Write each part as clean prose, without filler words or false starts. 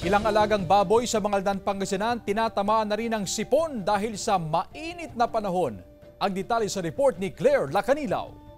Ilang alagang baboy sa Mangaldan, Pangasinan tinatamaan na rin ng sipon dahil sa mainit na panahon. Ang detalye sa report ni Claire Lacanilaw.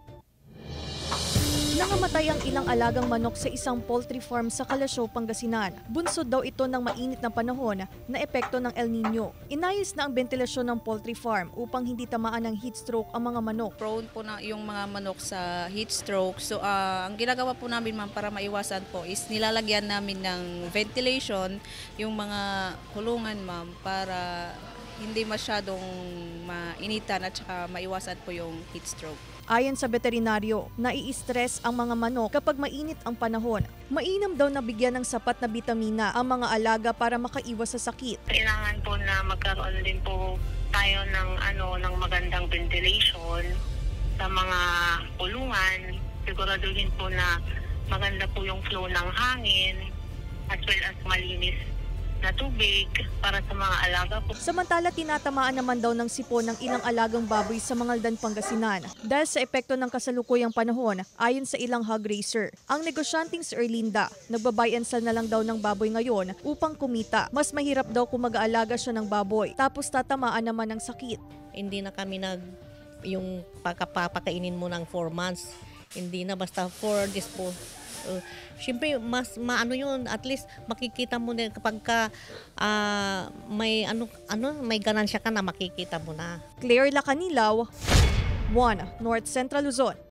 Nangamatay ang ilang alagang manok sa isang poultry farm sa Kalasyaw, Pangasinan. Bunsod daw ito ng mainit na panahon na epekto ng El Nino. Inayos na ang ventilasyon ng poultry farm upang hindi tamaan ng heat stroke ang mga manok. Prone po na yung mga manok sa heat stroke. So ang ginagawa po namin ma'am para maiwasan po is nilalagyan namin ng ventilation yung mga kulungan ma'am para hindi masyadong mainitan at saka maiwasan po yung heat stroke. Ayon sa veterinaryo, nai-stress ang mga manok kapag mainit ang panahon. Mainam daw na bigyan ng sapat na bitamina ang mga alaga para makaiwas sa sakit. Kailangan po na magkaroon din po tayo ng magandang ventilation sa mga kulungan. Siguraduhin po na maganda po yung flow ng hangin as well as malinis na tubig para sa mga alaga po. Samantala, tinatamaan naman daw ng sipon ng ilang alagang baboy sa Mangaldan, Pangasinan. Dahil sa epekto ng kasalukuyang panahon, ayon sa ilang hog raiser. Ang negosyanteng si Erlinda, nagbabuy and sell na lang daw ng baboy ngayon upang kumita. Mas mahirap daw kung mag-aalaga siya ng baboy, tapos tatamaan naman ng sakit. Hindi na kami yung papakainin mo ng 4 months. Hindi na basta 4 days po. Siyempre mas maano yun, at least makikita mo na kapag may may ganansya ka na, makikita mo na. Claire Lacanilaw, 1 North Central Luzon.